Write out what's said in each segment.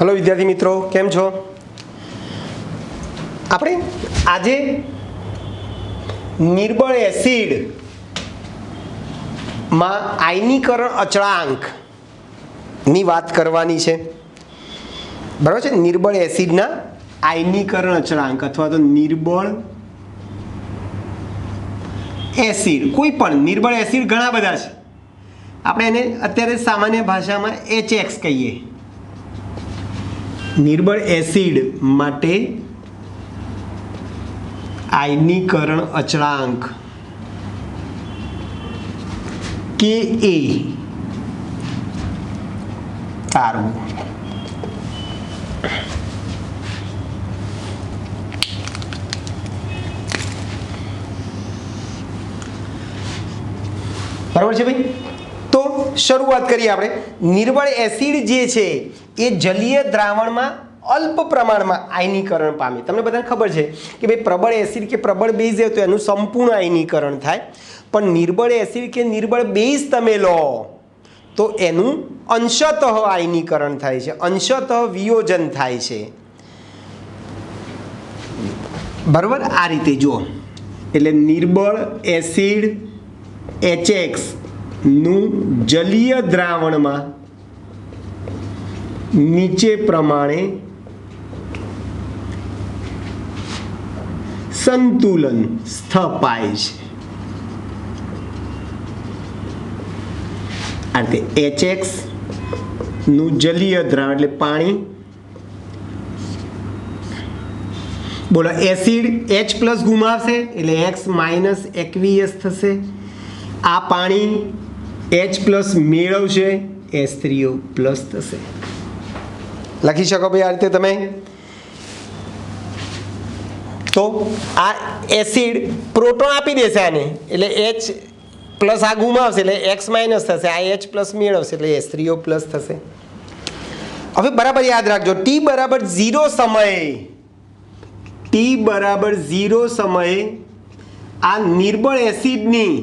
Hello विद्यार्थी मित्रों, केम छो? આપણે આજે નિર્બળ એસિડ માં આયનીકરણ અચળાંક ની વાત કરવાની છે. બરાબર છે. નિર્બળ એસિડના આયનીકરણ અચળાંક અથવા તો નિર્બળ એસિડ, કોઈ પણ નિર્બળ એસિડ ઘણા બધા છે. આપણે એને અત્યારે સામાન્ય ભાષામાં HX કહીએ. નિર્બળ એસિડ માટે આયનીકરણ અચળાંક Ka તારવું. બરાબર છે ભાઈ? તો શરૂઆત કરીએ આપણે. નિર્બળ એસિડ જે છે એ જલીય દ્રાવણમાં અલ્પ પ્રમાણમાં આયનીકરણ પામે. તમને બધાને ખબર છે કે ભાઈ પ્રબળ એસિડ કે પ્રબળ બેઝ હોય તો એનું સંપૂર્ણ આયનીકરણ થાય, પણ નિર્બળ એસિડ કે નિર્બળ બેઝ તમે લો તો એનું અંશતઃ આયનીકરણ થાય છે, અંશતઃ વિયોજન થાય છે. બરાબર? આ રીતે જુઓ. એટલે નિર્બળ એસિડ HX નું જલીય દ્રાવણમાં નીચે પ્રમાણે સંતુલન સ્થપાય છે. આ રીતે HX નું જલીય દ્રાવણ એટલે પાણી, બોલો એસિડ H પ્લસ ગુમાવશે એટલે X માઇનસ એક્વિયસ થશે. આ પાણી H પ્લસ મેળવશે, H3O પ્લસ થશે. લખી શકો ભાઈ આ રીતે તમે. તો આ એસિડ પ્રોટોન આપી દેશે આને એટલે H પ્લસ આ ગુમાવશે એટલે X માઇનસ થશે, આ H પ્લસ મેળવશે એટલે H3O પ્લસ થશે. હવે બરાબર યાદ રાખજો, T બરાબર 0 સમયે, T બરાબર 0 સમયે આ નિર્બળ એસિડની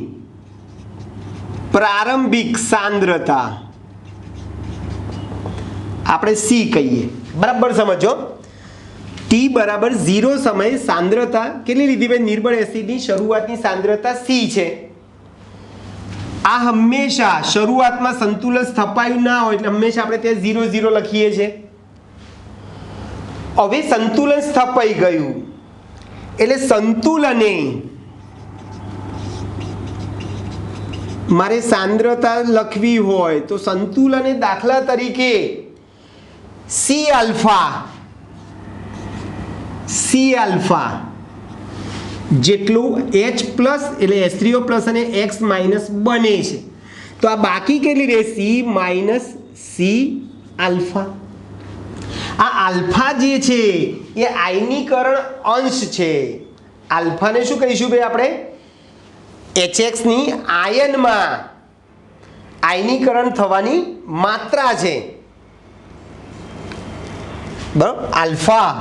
પ્રારંભિક સાંદ્રતા આપણે C કહીએ. બરાબર સમજો. T બરાબર 0 સમયે સાંદ્રતા કેટલી લીધી ભાઈ? નિર્બળ એસિડની શરૂઆતની સાંદ્રતા C છે. આ હંમેશા શરૂઆતમાં સંતુલન સ્થપાયું ના હોય એટલે હંમેશા આપણે ત્યાં 0 0 લખીએ છીએ. હવે સંતુલન સ્થપાઈ ગયું એટલે સંતુલને મારે સાંદ્રતા લખવી હોય તો સંતુલને દાખલા તરીકે C આલ્ફા જેટલું H પ્લસ એટલે H3O પ્લસ અને X માઇનસ બને છે. તો આ બાકી કેટલી રહે? C minus C alpha. આ આલ્ફા જે છે એ આયનીકરણ અંશ છે. આલ્ફાને શું કહીશું ભાઈ આપણે? HX ની આયનમાં આયનીકરણ થવાની માત્રા છે. બરાબર? આલ્ફા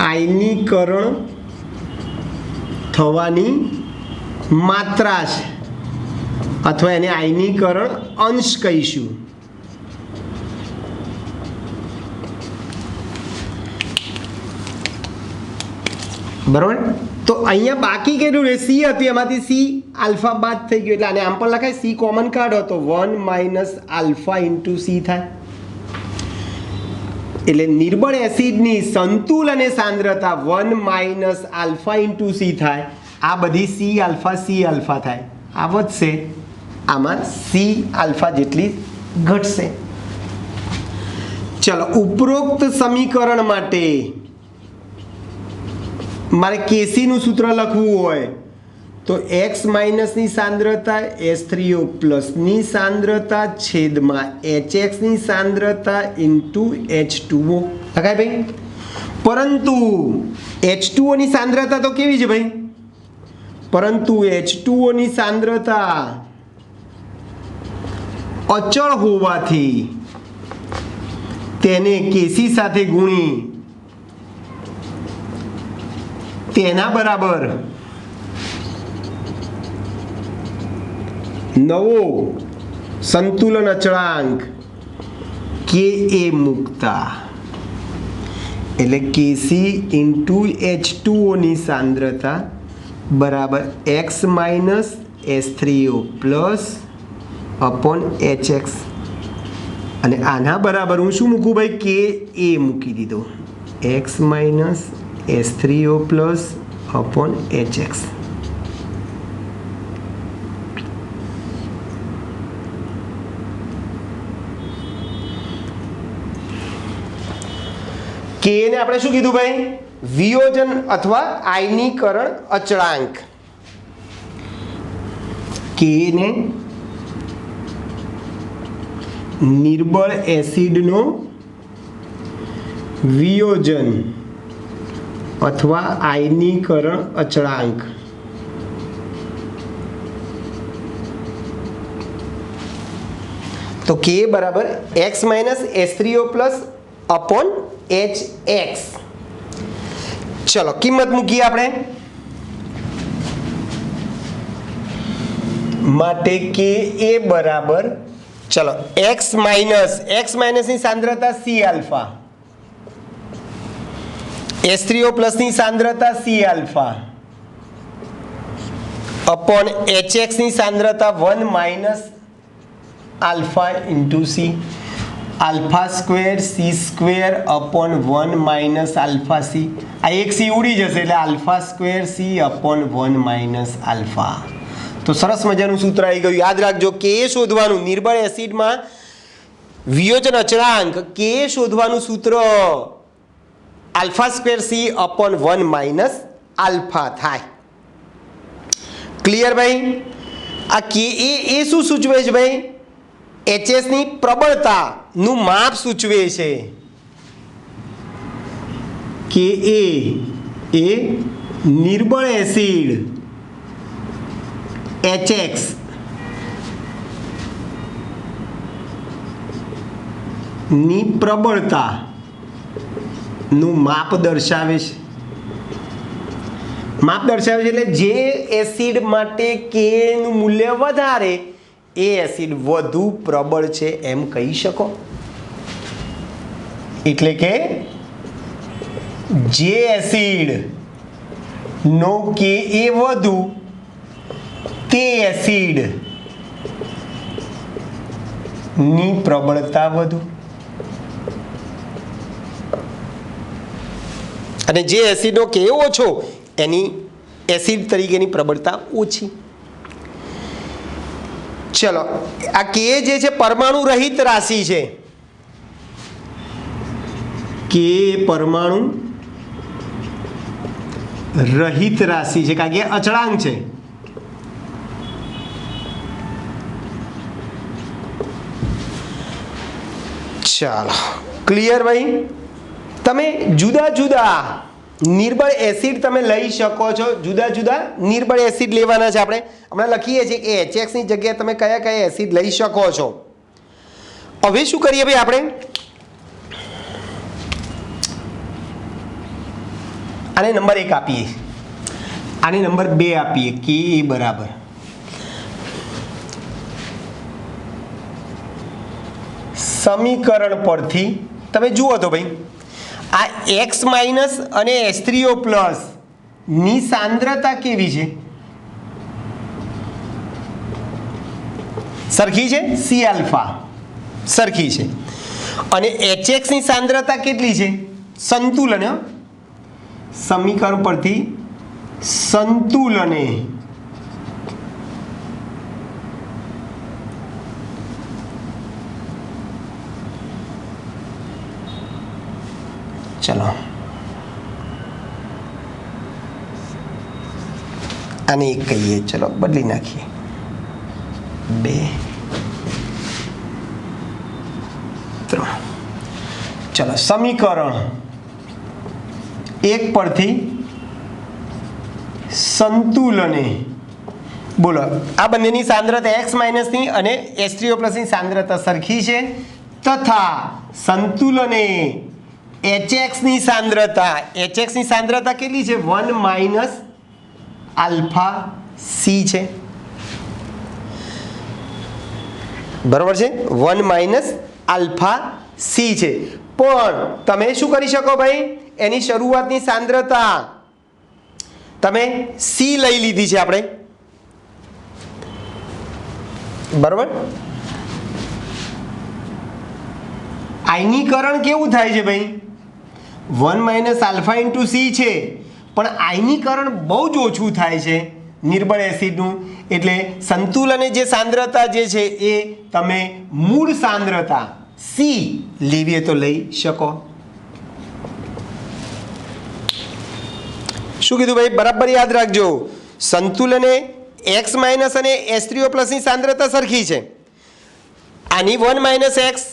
આયનીકરણ થવાની માત્રા છે અથવા એને આયનીકરણ અંશ કહીશું. બરાબર? તો અહીંયા બાકી કેટલું રહે? C હતું, એમાંથી C આલ્ફા બાદ થઈ ગયું એટલે આને આમ પણ લખાય. C કોમન કાઢો તો 1 માઇનસ આલ્ફા ઇન્ટુ C થાય. એટલે નિર્બળ એસિડની સંતુલને સાંદ્રતા 1 માઇનસ આલ્ફા ઇન્ટુ C થાય. આ બધી C આલ્ફા થાય. આ વધશે, આમાં C આલ્ફા જેટલી ઘટશે. ચલો, ઉપરોક્ત સમીકરણ માટે મારે Kc નું સૂત્ર લખવું હોય તો X માઇનસની સાંદ્રતા H3O પ્લસની સાંદ્રતા છેદમાં HX ની સાંદ્રતા ઇન્ટુ H2O લખાય ભાઈ. પરંતુ H2O ની સાંદ્રતા તો કેવી છે ભાઈ? પરંતુ H2O ની સાંદ્રતા અચળ હોવાથી તેને Kc સાથે ગુણી તેના બરાબર નવો સંતુલન અચળાંક કે એ મૂકતા એટલે કેસી ઇન્ટુ H2O ની સાંદ્રતા બરાબર x minus S3O plus upon HX અને આના બરાબર હું શું મૂકું ભાઈ કે એ મૂકી દીધો x minus S3O plus upon HX કે ને આપણે શું કીધું ભાઈ વિયોજન અથવા આયનીકરણ અચળાંક કે ને નિર્બળ એસિડનો વિયોજન અથવા આયનીકરણ અચળાંક તો કે બરાબર x minus S3O plus upon HX ચલો કિંમત મૂકીએ આપણે માટે કે એ બરાબર ચલો એક્સ માઇનસ ની સાંદ્રતા સી આલ્ફા S3O પ્લસ ની સાંદ્રતા સી આલ્ફા અપોન HX ની સાંદ્રતા 1 minus alpha into C alpha square C square upon 1 minus alpha C આ એક સી ઉડી જશે એટલે alpha square C upon 1 minus alpha તો સરસ મજાનું સૂત્ર આવી ગયું યાદ રાખજો કે શોધવાનું નિર્બળ એસિડમાં વિયોજન અચળાંક કે શોધવાનું સૂત્ર alpha square C upon 1 minus alpha થાય ક્લિયર ભાઈ આ કે એ શું સૂચવે છે ભાઈ એચએસ ની પ્રબળતાનું માપ સૂચવે છે કે એ નિર્બળ એસિડ HX ની પ્રબળતાનું માપ દર્શાવે છે એટલે જે એસિડ માટે કે નું મૂલ્ય વધારે એ એસિડ વધુ પ્રબળ છે એમ કહી શકો એટલે કે જે એસિડ નો કે એ વધુ તે એસિડ ની પ્રબળતા વધુ અને જે એસિડનો કે ઓછો એની એસિડ તરીકેની પ્રબળતા ઓછી ચલો આ કે જે છે પરમાણુ રહિત રાશિ છે કે પરમાણુ રહિત રાશિ છે કારણ કે અચળાંક છે ચાલો ક્લિયર ભાઈ તમે જુદા જુદા નિર્બળ એસિડ તમે લઈ શકો છો જુદા જુદા નિર્બળ એસિડ લેવાના છે આપણે હમણાં લખીએ છીએ કે HX ની જગ્યાએ તમે કયા કયા એસિડ લઈ શકો છો હવે શું કરીએ ભાઈ આપણે આને નંબર 1 આપીએ આને નંબર 2 આપીએ કે એ બરાબર સમીકરણ પરથી તમે જુઓ તો ભાઈ આ એક્સ માઇનસ અને S3O પ્લસ ની સાંદ્રતા કેવી છે સરખી છે સી આલ્ફા સરખી છે અને HX ની સાંદ્રતા કેટલી છે સંતુલન સમીકરણ પરથી સંતુલને ચલો આને એક કહીએ ચલો બદલી નાખીએ 2 3 ચલો સમીકરણ 1 પરથી સંતુલને બોલો આ બંનેની સાંદ્રતા x માઇનસ ની અને H3O પ્લસ ની સાંદ્રતા સરખી છે તથા સંતુલને HX ની સાંદ્રતા કેટલી છે 1 માઇનસ આલ્ફા સી છે બરાબર છે 1 માઇનસ આલ્ફા સી છે પણ તમે શું કરી શકો ભાઈ એની શરૂઆતની સાંદ્રતા તમે સી લઈ લીધી છે આપણે બરાબર આયનીકરણ કેવું થાય છે ભાઈ 1 માઇનસ આલ્ફા ઇન્ટુ સી છે પણ આયનીકરણ બહુ જ ઓછું થાય છે નિર્બળ એસિડનું એટલે સંતુલને જે સાંદ્રતા જે છે એ તમે મૂળ સાંદ્રતા સી લેવીએ તો લઈ શકો શું કીધું ભાઈ બરાબર યાદ રાખજો સંતુલને x માઇનસ અને H3O પ્લસની સાંદ્રતા સરખી છે આની 1 minus x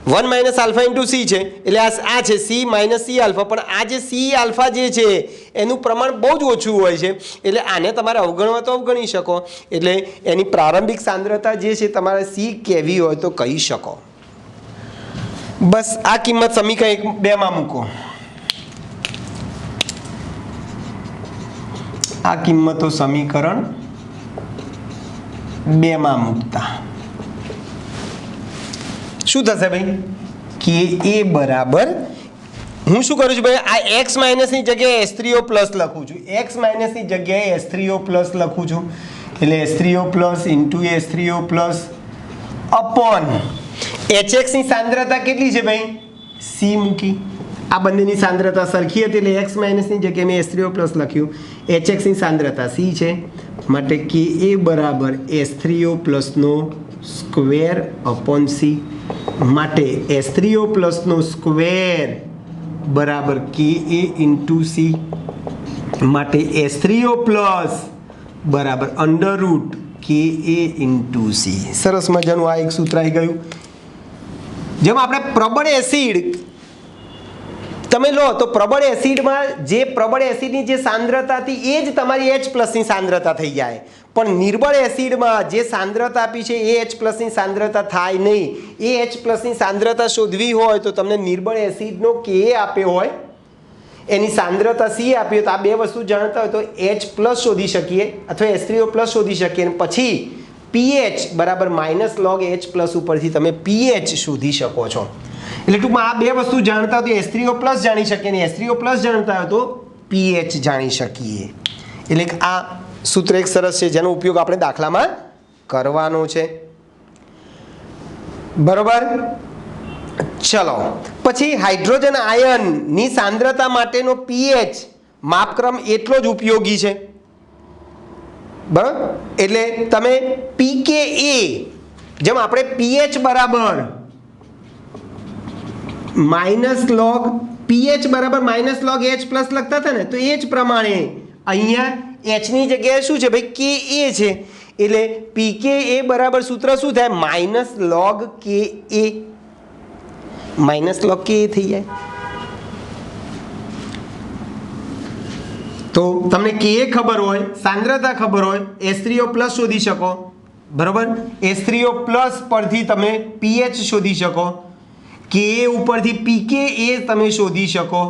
1 minus alpha into C છે એટલે આ છે સી માઇનસ સી આલ્ફા પણ આ જે સી આલ્ફા જે છે એનું પ્રમાણ બહુ જ ઓછું હોય છે એટલે આને તમારે અવગણવા તો અવગણી શકો એટલે એની પ્રારંભિક સાંદ્રતા જે છે તમારે સી કેવી હોય તો કહી શકો બસ આ કિંમત સમીકરણ 2 માં મૂકો આ કિંમતો સમીકરણ 2 માં મૂકતા શું થશે ભાઈ કે એ બરાબર હું શું કરું છું ભાઈ આ x માઇનસની જગ્યાએ H3O પ્લસ લખું છું x માઇનસની જગ્યાએ H3O પ્લસ લખું છું એટલે H3O plus into H3O plus upon HXની સાંદ્રતા કેટલી છે ભાઈ સી મૂકી આ બંનેની સાંદ્રતા સરખી હતી એટલે x માઇનસની જગ્યાએ મેં H3O પ્લસ લખ્યું HXની સાંદ્રતા સી છે માટે કે એ બરાબર H3O પ્લસનો સ્ક્વેર અપોન સી માટે H3O પ્લસનો સ્ક્વેર બરાબર કે એ ઇન્ટુ સી માટે H3O પ્લસ બરાબર અંડર રૂટ કે એ ઇન્ટુ સી સરસ મજાનું આ એક સૂત્ર આવી ગયું જેમ આપણે પ્રબળ એસિડ તમે લો તો પ્રબળ એસિડમાં જે પ્રબળ એસિડની જે સાંદ્રતા હતી એ જ તમારી H પ્લસની સાંદ્રતા થઈ જાય પણ નિર્બળ એસિડમાં જે સાંદ્રતા આપી છે એ H પ્લસની સાંદ્રતા થાય નહીં એ H પ્લસની સાંદ્રતા શોધવી હોય તો તમને નિર્બળ એસિડનો કે આપ્યો હોય એની સાંદ્રતા સી આપી હોય તો આ બે વસ્તુ જાણતા હોય તો H પ્લસ શોધી શકીએ અથવા H3O પ્લસ શોધી શકીએ અને પછી pH બરાબર માઇનસ લોગ H પ્લસ ઉપરથી તમે pH શોધી શકો છો એટલે ટૂંકમાં આ બે વસ્તુ જાણતા હોય તો H3O પ્લસ જાણી શકીએ અને H3O પ્લસ જાણતા હોય તો pH જાણી શકીએ એટલે આ સૂત્ર એક સરસ છે જેનો ઉપયોગ આપણે દાખલામાં કરવાનો છે બરોબર ચલો પછી હાઇડ્રોજન આયનની સાંદ્રતા માટેનો pH માપક્રમ એટલો જ ઉપયોગી છે બરાબર એટલે તમે pKa જેમ આપણે pH બરાબર માઇનસ લોગ pH બરાબર માઇનસ લોગ H પ્લસ લખતા હતા ને તો એ જ પ્રમાણે અહીંયા H ની જગ્યાએ શું છે ભાઈ Ka છે એટલે pKa બરાબર સૂત્ર શું થાય minus log Ka minus log Ka થઈ જાય તો તમને Ka ખબર હોય સાંદ્રતા ખબર હોય H3O પ્લસ શોધી શકો બરાબર H3O પ્લસ પરથી તમે pH શોધી શકો Ka ઉપરથી pKa તમે શોધી શકો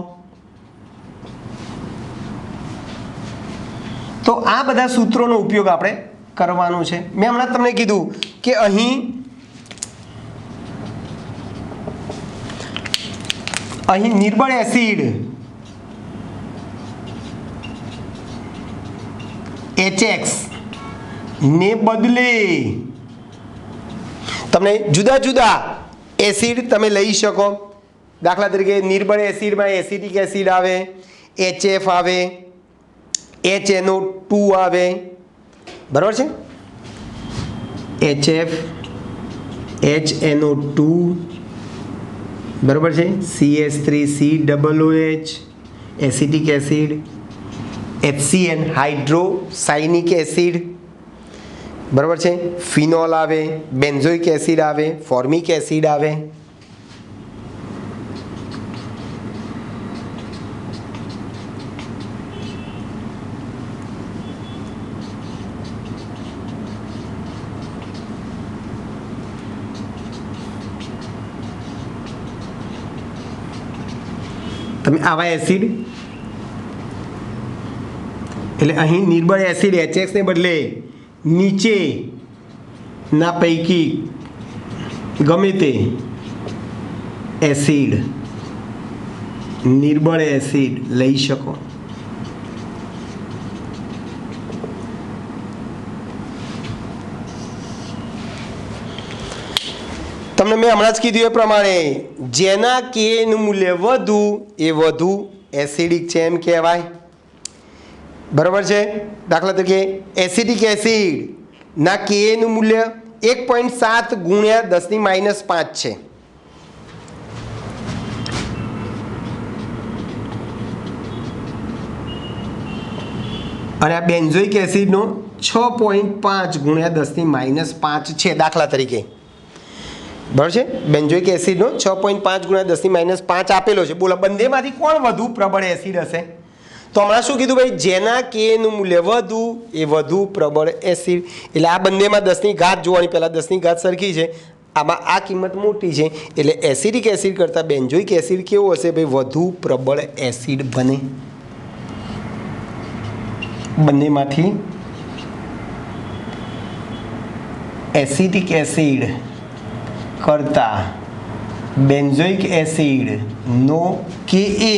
તો આ બધા સૂત્રોનો ઉપયોગ આપણે કરવાનો છે મેં હમણાં તમને કીધું કે અહીં નિર્બળ એસિડ HX ને બદલે તમને જુદા જુદા એસિડ તમે લઈ શકો દાખલા તરીકે નિર્બળ એસિડમાં એસિટિક એસિડ આવે HF આવે HNO2 આવે બરાબર છે HF HNO2 બરાબર છે CH3COOH acetic acid HCN hydrocyanic acid બરાબર છે ફિનોલ આવે બેન્ઝોઇક એસિડ આવે ફોર્મિક એસિડ આવે તમે આવા એસિડ એટલે અહીં નિર્બળ એસિડ HX ને બદલે નીચે ના પૈકી ગમે તે એસિડ નિર્બળ એસિડ લઈ શકો. તમને મેં હમણાં જ કીધું એ પ્રમાણે જેના કે નું મૂલ્ય વધુ એ વધુ એસિડિક છે એમ કહેવાય. બરાબર છે. દાખલા તરીકે એસિડિક એસિડ ના કે નું મૂલ્ય 1.7 ગુણ્યા 10⁻5 છે. અને આ બેન્ઝોઇક એસિડનો 6.5 ગુણ્યા 10⁻5 છે દાખલા તરીકે. બરાબર છે. બેન્ઝોઇક એસિડનો 6.5 ગુણ્યા 10⁻5 આપેલો છે. બોલો બંનેમાંથી કોણ વધુ પ્રબળ એસિડ હશે? તો હમણાં શું કીધું ભાઈ? જેના કે નું મૂલ્ય વધુ એ વધુ પ્રબળ એસિડ. એટલે આ બંનેમાં 10ની ઘાત જોવાની. પહેલાં 10ની ઘાત સરખી છે, આમાં આ કિંમત મોટી છે, એટલે એસિડિક એસિડ કરતાં બેન્ઝોઇક એસિડ કેવો હશે ભાઈ? વધુ પ્રબળ એસિડ બને. બંનેમાંથી એસિડિક એસિડ કરતાં બેન્ઝોઇક એસિડ નો કે એ,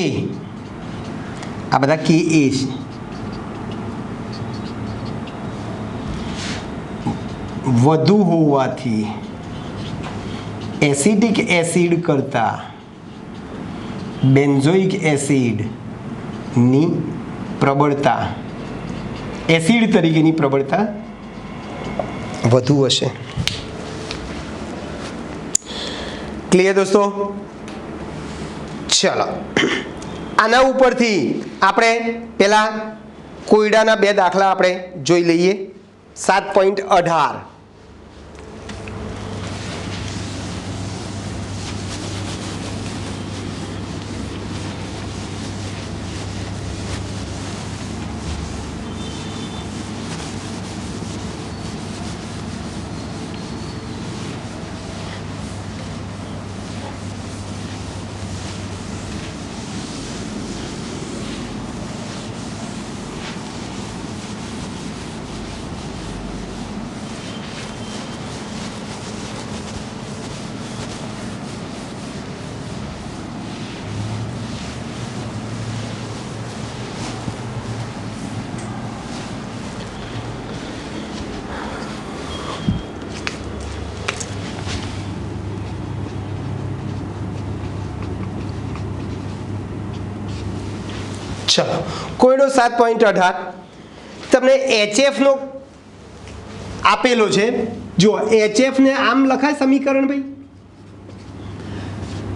આ બધા કે એ છે, વધુ હોવાથી એસિડિક એસિડ કરતાં બેન્ઝોઇક એસિડની પ્રબળતા, એસિડ તરીકેની પ્રબળતા વધુ હશે. ક્લિયર દોસ્તો? ચાલો આના ઉપરથી આપણે પહેલાં કોયડાના 2 દાખલા આપણે જોઈ લઈએ. 7.18 ચલો કોયડો 7.18 તમને HF નો આપેલો છે. જો HF ને આમ લખાય સમીકરણ ભાઈ?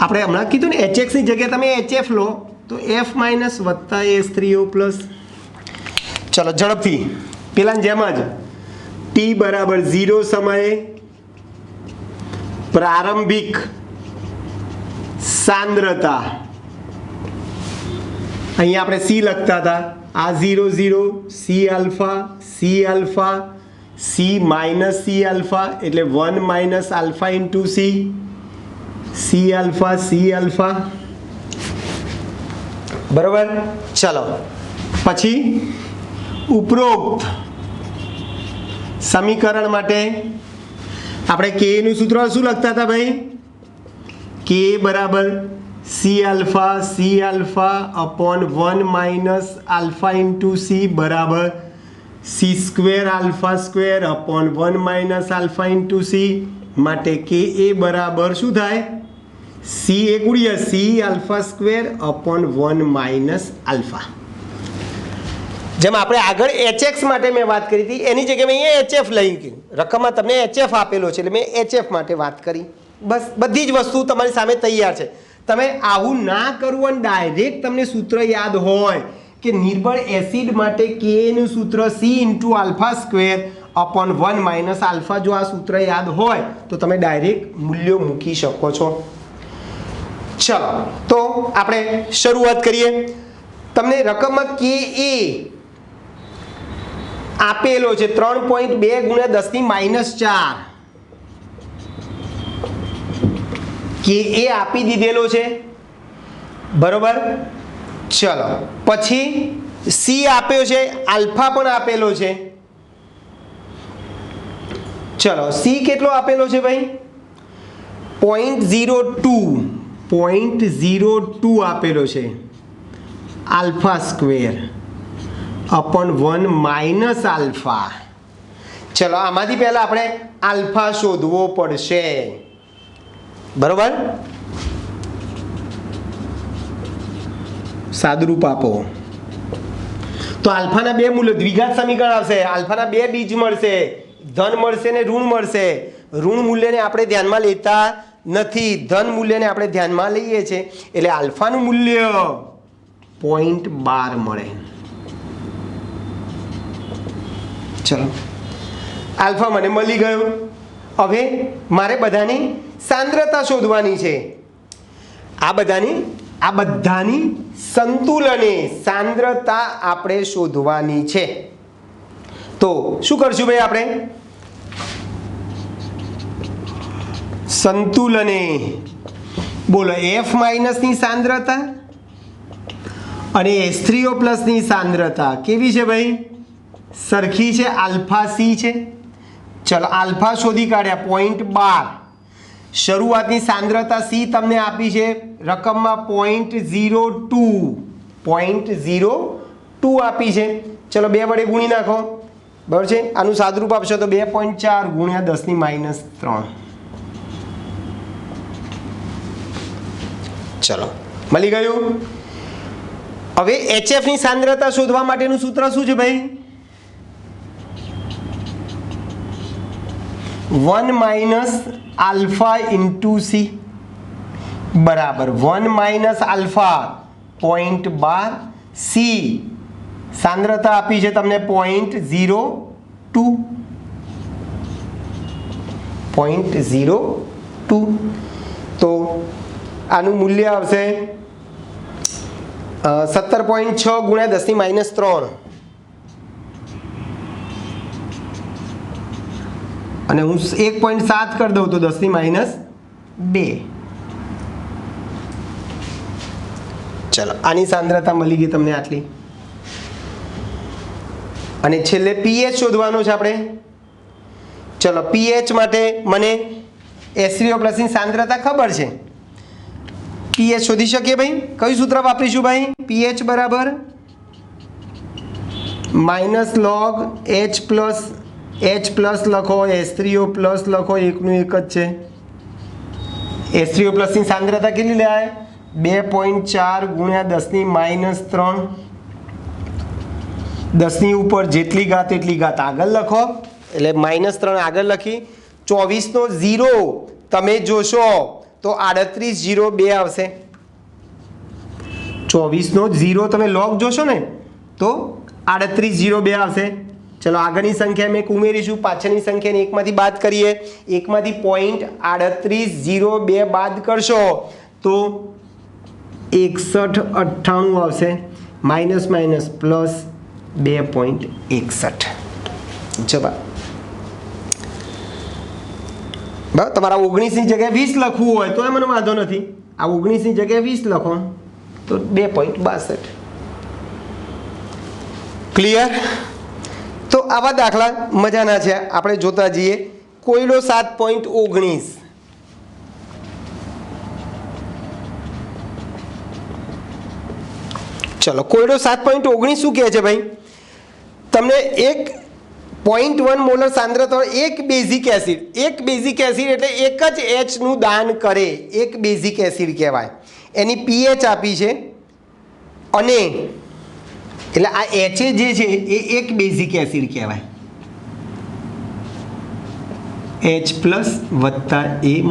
આપણે હમણાં કીધું ને HX ની જગ્યાએ તમે HF લો તો F માઇનસ વત્તા H3O પ્લસ. ચલો ઝડપથી પેલાની જેમ જ T બરાબર 0 સમયે પ્રારંભિક સાંદ્રતા, અહીંયા આપણે C લખતા હતા, આ 0 0 C alpha C minus C alpha એટલે 1 minus alpha into C alpha. બરાબર. ચલો પછી ઉપરોક્ત સમીકરણ માટે આપણે કે નું સૂત્ર શું લખતા હતા ભાઈ? કે બરાબર C alpha upon 1 minus alpha into C બરાબર C square alpha square upon 1 minus alpha into C. માટે કે એ બરાબર શું થાય? C એ ગુણ્યા C alpha square upon 1 minus alpha. જેમ આપણે આગળ HX માટે મેં વાત કરી હતી એની જગ્યાએ મેં અહીંયા HF લઈ ગયું. રકમમાં તમને HF આપેલો છે એટલે મેં HF માટે વાત કરી. બસ બધી જ વસ્તુ તમારી સામે તૈયાર છે. તમે આવું ના કરવું અને ડાયરેક્ટ તમને સૂત્ર યાદ હોય કે નિર્બળ એસિડ માટે કે નું સૂત્ર C into alpha square upon 1 minus alpha, જો આ સૂત્ર યાદ હોય તો તમે ડાયરેક્ટ મૂલ્યો મૂકી શકો છો. ચલો તો આપણે શરૂઆત કરીએ. તમને રકમમાં કે એ આપેલો છે 3.2 ગુણ્યા 10⁻4. કે એ આપી દીધેલો છે. બરોબર. ચલો પછી C આપ્યો છે, આલ્ફા પણ આપેલો છે. ચલો સી કેટલો આપેલો છે ભાઈ 0.02 આપેલો છે alpha square upon 1 minus alpha. ચલો આમાંથી પહેલા આપણે આલ્ફા શોધવો પડશે, બરોબર. સાદુરૂપ આપો તો આલ્ફાના બે મૂલ્યો દ્વિઘાત સમીકરણ આવશે. આલ્ફાના બે બીજ મળશે, ધન મળશે ને ઋણ મળશે. ઋણ મૂલ્યને આપણે ધ્યાનમાં લેતા નથી, ધન મૂલ્યને આપણે ધ્યાનમાં લઈએ છીએ, એટલે આલ્ફાનું મૂલ્ય 0.12 મળે. ચલો આલ્ફા મને મળી ગયો. હવે મારે બધાની સાંદ્રતા શોધવાની છે. આ બધાની સંતુલને સાંદ્રતા આપણે શોધવાની છે. તો શું કરશું ભાઈ આપણે? સંતુલને બોલો F માઇનસની સાંદ્રતા અને H3O પ્લસની સાંદ્રતા કેવી છે ભાઈ? સરખી છે, આલ્ફા સી છે. ચલો આલ્ફા શોધી કાઢ્યા 0.12. શરૂઆતની સાંદ્રતા સી તમને આપી છે રકમમાં 0.02 આપી છે. ચલો 2 વડે ગુણી નાખો, બરાબર છે. આનું સાદુરૂપ આપશો તો 2.4 ગુણ્યા 10⁻3. ચલો મળી ગયું. હવે HF ની સાંદ્રતા શોધવા માટેનું સૂત્ર શું છે ભાઈ? 1 માઇનસ આલ્ફા ઇન્ટુ સી બરાબર 1 માઇનસ આલ્ફા 0.12. સી સાંદ્રતા આપી છે તમને 0.02. તો આનું મૂલ્ય આવશે 17.6 ગુણ્યા 10⁻3 અને હું 1.7 કરી દઉં તો 10⁻2. ચલો આની સાંદ્રતા મળી ગઈ તમને આટલી. અને છેલ્લે પીએચ શોધવાનો છે આપણે. ચલો પીએચ માટે મને H3O+ ની સાંદ્રતા ખબર છે. પીએચ શોધી શકીએ ભાઈ? કયું સૂત્ર વાપરીશું ભાઈ? પીએચ બરાબર માઇનસ લોગ H પ્લસ લખો, H3O+ લખો, એકનું એક જ છે. H3O+ ની સાંદ્રતા કેટલી લેવાય? 2.4 ગુણ્યા 10⁻3. 10ની ઉપર જેટલી ઘાત એટલી ઘાત આગળ લખો, એટલે -3 આગળ લખી 24નો 0 તમે જોશો તો 3802 આવશે. 24નો 0 તમે લોગ જોશો ને તો 3802 આવશે. ચલો આગળની સંખ્યા મેં ઉમેરીશું, પાછળની સંખ્યાને એકમાંથી બાદ કરીએ. એકમાંથી 0.3802 બાદ કરશો તો 6198 આવશે. Minus plus 2.61. જવાબ બરાબર. તમારા 19ની જગ્યાએ 20 લખવું હોય તો મને વાંધો નથી. આ 19ની જગ્યાએ 20 લખો તો 2.62. ક્લિયર? તો આવા દાખલા મજાના છે, આપણે જોતા જઈએ. કોયડો 7.19. ચલો કોયડો 7.19 શું કહે છે ભાઈ? તમને 1.1 મોલર સાંદ્રતા એક બેઝિક એસિડ એટલે એક જ H નું દાન કરે, એક બેઝિક એસિડ કહેવાય. એની પીએચ આપી છે અને એટલે આ HA જે છે એ એક બેઝિક એસિડ કહેવાય. H+ વત્તા A-,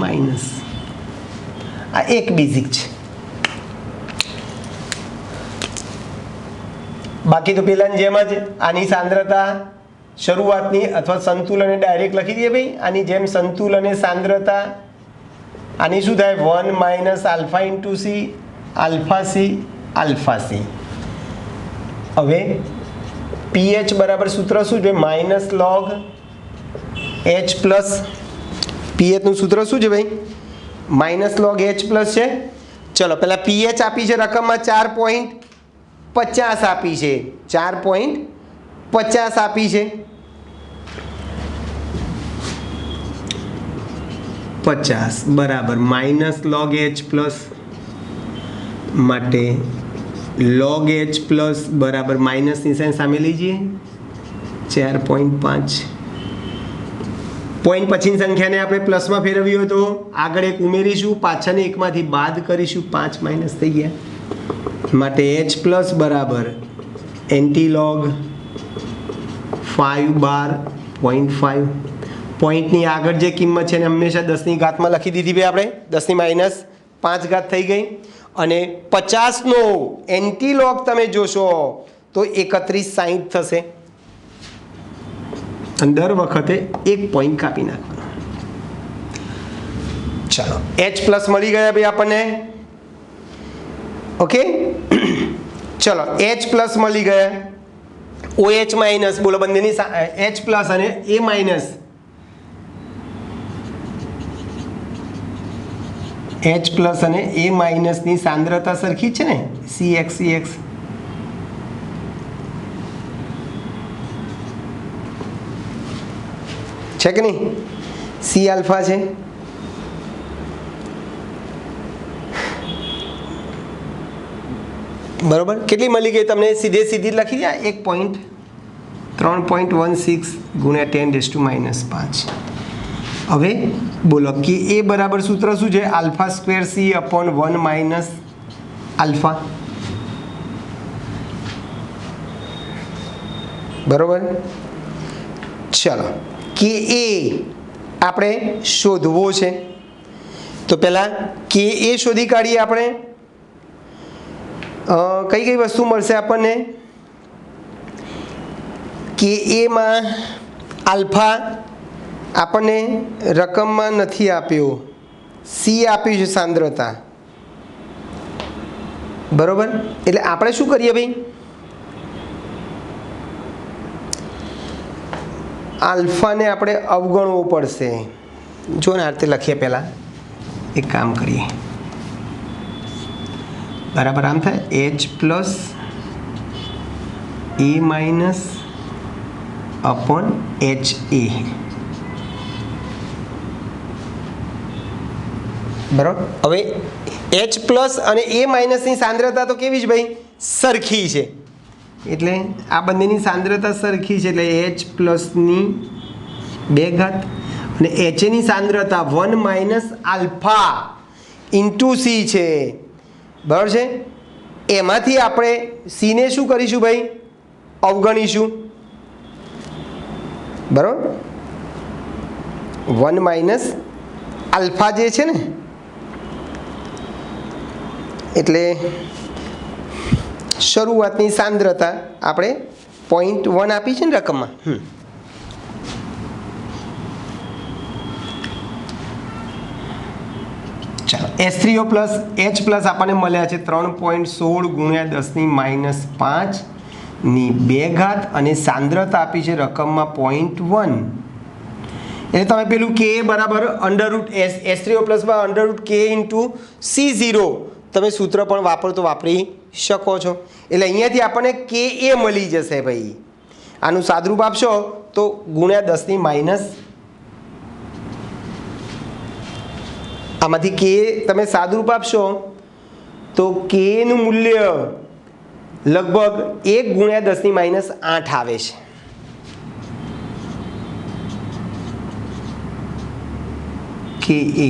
આ એક બેઝિક છે. બાકી તો પેલાની જેમ જ આની સાંદ્રતા શરૂઆતની અથવા સંતુલને ડાયરેક્ટ લખી દઈએ ભાઈ. આની જેમ સંતુલને સાંદ્રતા આની શું થાય? 1 minus alpha into C, alpha C. હવે પીએચ બરાબર સૂત્ર શું છે? Minus log H plus. પીએચનું સૂત્ર શું છે ભાઈ? માઇનસ લોગ H પ્લસ છે. ચલો પહેલાં પીએચ આપી છે રકમમાં 4.50 આપી છે, 4.50 આપી છે. 50 બરાબર માઇનસ log h પ્લસ માટે log h પ્લસ બરાબર માઇનસ નિશાન સામે લીજીએ 4.5 પોઈન્ટ પછીની સંખ્યાને આપણે પ્લસમાં ફેરવી હોય તો આગળ એક ઉમેરીશું, પાછળને એકમાંથી બાદ કરીશું, 5 માઇનસ થઈ ગયા માટે h પ્લસ બરાબર એન્ટીલોગ 5/0.5 પોઈન્ટની આગળ જે કિંમત છે એને હંમેશા 10ની ઘાતમાં લખી દીધી ભાઈ આપણે, 10ની માઇનસ 5 ઘાત થઈ ગઈ અને 50નો એન્ટીલોગ તમે જોશો તો 3160 થશે અને દર વખતે એક પોઈન્ટ કાપી નાખવાનો. ચાલો h પ્લસ મળી ગયા ભાઈ આપણને. ઓકે ચલો h પ્લસ મળી ગયા, OH માઇનસ બોલો બંનેની h પ્લસ અને a માઇનસ, h પ્લસ અને a માઇનસની સાંદ્રતા સરખી છે ને, CX છે કે નહીં, C આલ્ફા છે. બરોબર કેટલી મળી ગઈ તમને, સીધી લખી દે 1.3.16 ગુણ્યા 10⁻⁻5. હવે બોલો કે એ બરાબર સૂત્ર શું છે, alpha square C upon 1 minus alpha. બરોબર ચલો કે એ આપણે શોધવો છે તો પહેલાં કે એ શોધી કાઢીએ આપણે. કઈ કઈ વસ્તુ મળશે આપણને, કે એમાં આલ્ફા આપણને રકમમાં નથી આપ્યો, સી આપ્યું છે સાંદ્રતા. બરોબર એટલે આપણે શું કરીએ ભાઈ, આલ્ફાને આપણે અવગણવો પડશે. જો ને આ રીતે લખીએ, પહેલાં એક કામ કરીએ, બરાબર આમ થાય h plus a minus upon h a. બરાબર હવે h પ્લસ અને a માઇનસની સાંદ્રતા તો કેવી જ ભાઈ, સરખી છે, એટલે આ બંનેની સાંદ્રતા સરખી છે એટલે h પ્લસની 2 ઘાત અને h ની સાંદ્રતા 1 માઇનસ આલ્ફા ઇન્ટુ c છે. બરાબર છે, એમાંથી આપણે c ને શું કરીશું ભાઈ, અવગણીશું. બરાબર 1 માઇનસ આલ્ફા જે છે ને, એટલે શરૂઆતની સાંદ્રતા આપણે 0.1 આપી છે ને રકમમાં. ચાલો S3O પ્લસ H પ્લસ આપણને મળ્યા છે 3.16 ગુણ્યા 10⁻⁵ ની 2 ઘાત અને સાંદ્રતા આપી છે રકમમાં 0.1. એટલે તમે પેલું કે બરાબર under root S3O પ્લસમાં under root k into C0 તમે સૂત્ર પણ વાપરો તો વાપરી શકો છો. એટલે અહીંયાથી આપણને કે એ મળી જશે ભાઈ. આનું સાદરૂપ આપશો તો ગુણ્યા 10⁻, આમાંથી કે તમે સાદરૂપ આપશો તો કે નું મૂલ્ય લગભગ 1 ગુણ્યા 10⁻8 આવે છે. કે એ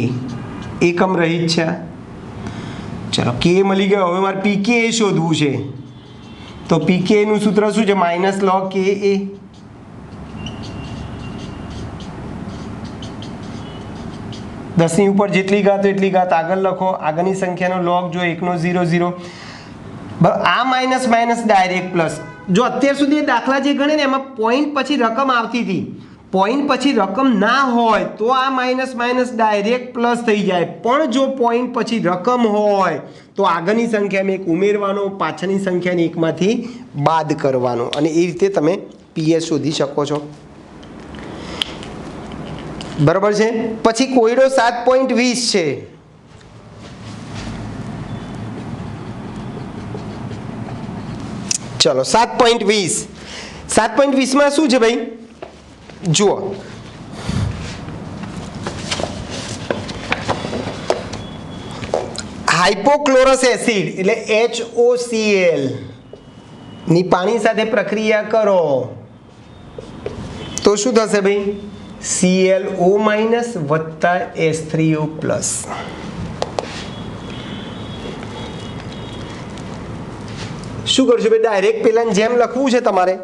એકમ રહિત છે. ચલો કે મળી ગયો, હવે મારે પીકે એ શોધવું છે તો પીકે નું સૂત્ર શું છે, માઇનસ log કે એ. દસની ઉપર જેટલી ઘાત એટલી ઘાત આગળ લખો, આગળની સંખ્યાનો log જો 1નો 0 0. આ માઇનસ માઇનસ ડાયરેક્ટ પ્લસ. જો અત્યાર સુધી દાખલા જે ગણે ને એમાં પોઈન્ટ પછી રકમ આવતી હતી, પોઈન્ટ પછી રકમ ના હોય તો આ માઇનસ માઇનસ ડાયરેક્ટ પ્લસ થઈ જાય, પણ જો પોઈન્ટ પછી રકમ હોય તો આગળની સંખ્યામાં એક ઉમેરવાનો, પાછળની સંખ્યાને એકમાંથી બાદ કરવાનો અને એ રીતે તમે પીએસ શોધી શકો છો. બરાબર છે. પછી કોયડો 7.20 છે. ચલો 7.20 શું છે ભાઈ, જુઓ હાઇપોક્લોરસ એસિડ એટલે HOCl ની પાણી સાથે પ્રક્રિયા કરો તો શું થશે ભાઈ? ClO માઇનસ વત્તા H3O પ્લસ. શું કરશો ભાઈ? ડાયરેક્ટ પેલાની જેમ લખવું છે તમારે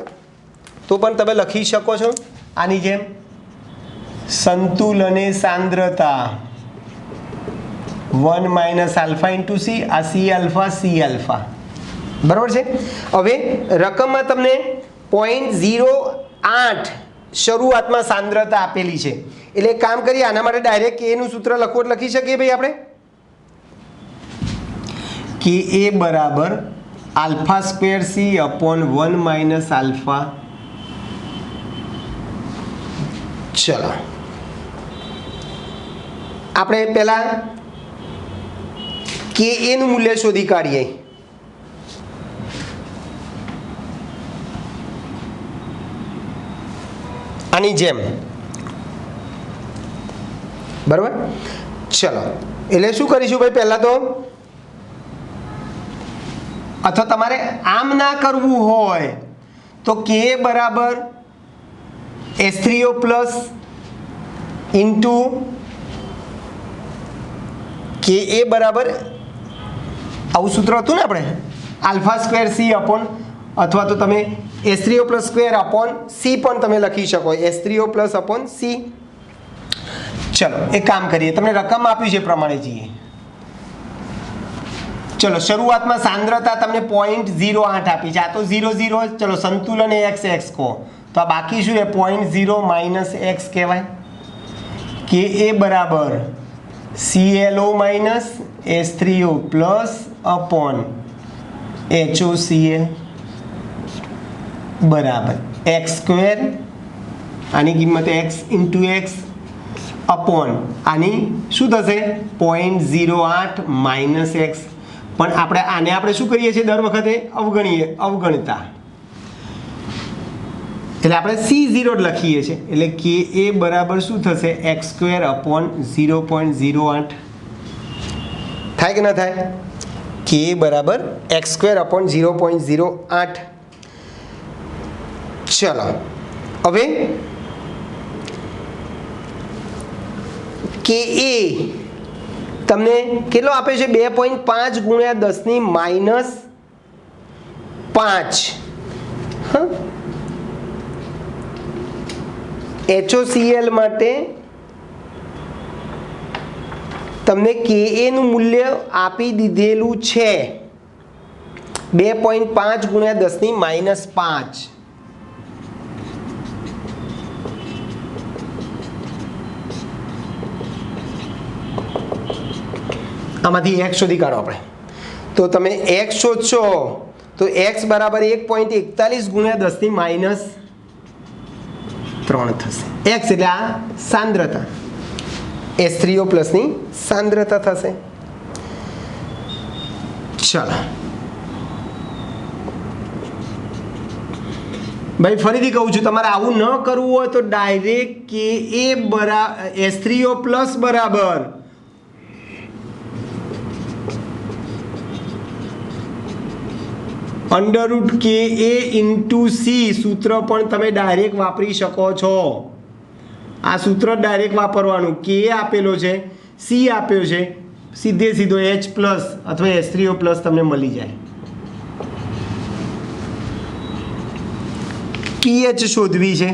તો પણ તમે લખી શકો છો આની જેમ. સંતુલને સાંદ્રતા 1 માઇનસ આલ્ફા ઇન્ટુ સી, આ સી આલ્ફા બરાબર છે. હવે રકમમાં તમને 0.08 શરૂઆતમાં સાંદ્રતા આપેલી છે એટલે એક કામ કરીએ, આના માટે ડાયરેક્ટ કે નું સૂત્ર લખી શકીએ ભાઈ આપણે કે એ બરાબર alpha square C upon 1 minus alpha. ચલો આપણે પહેલા કે નું મૂલ્ય શોધી કાઢીએ. આની જેમ બરાબર. ચલો એટલે શું કરીશું ભાઈ? પહેલા તો અથવા તમારે આમ ના કરવું હોય તો કે બરાબર H3O પ્લસ ઇન્ટુ કે એ બરાબર આવું સૂત્ર હતું ને આપણે આલ્ફા સ્ક્વેર સી અપોન, અથવા તો તમે H3O plus square upon C પણ તમે લખી શકો, H3O પ્લસ અપોન સી. ચલો એક કામ કરીએ, તમને રકમ આપ્યું છે એ પ્રમાણે જઈએ. ચલો શરૂઆતમાં સાંદ્રતા તમને 0.08 આપી છે, આ તો 0 ચલો સંતુલન x કહો તો આ બાકી શું છે? 0.0 માઇનસ x કહેવાય. કે એ બરાબર ClO minus H3O plus upon HOCl બરાબર x સ્ક્વેર, આની કિંમત x ઇન્ટુ x અપોન આની શું થશે? 0.08 માઇનસ x. પણ આપણે શું કરીએ છીએ દર વખતે? અવગણતા, એટલે આપણે C0 જ લખીએ છીએ. એટલે કે એ બરાબર શું થશે? x સ્ક્વેર અપોન 0.08 થાય કે ના થાય? કે બરાબર x સ્ક્વેર અપોન 0.08. ચલો હવે કે એ તમને કેટલો આપે છે? 2.5 ગુણ્યા 10 ની માઇનસ 5. HOCl માટે તમને કે નું મૂલ્ય આપી દીધેલું છે 2.5 ગુણ્યા 10 ની માઇનસ 5. આમાંથી x શોધી કાઢો આપણે. તો તમે x શોધશો તો x બરાબર 1.41 ગુણ્યા 10 ની માઇનસ 3 થશે. x એટલે આ સાંદ્રતા, H3O પ્લસની સાંદ્રતા થશે. ચાલો ભાઈ ફરીથી કહું છું, તમારે આવું ન કરવું હોય તો ડાયરેક્ટ કે એ H3O પ્લસ બરાબર અંડરરૂટ કે એ ઇન્ટુ સી સૂત્ર પણ તમે ડાયરેક્ટ વાપરી શકો છો. આ સૂત્ર ડાયરેક્ટ વાપરવાનું. કે આપેલો છે, સી આપ્યો છે, સીધો H પ્લસ અથવા H3O પ્લસ તમને મળી જાય. pH શોધવી છે,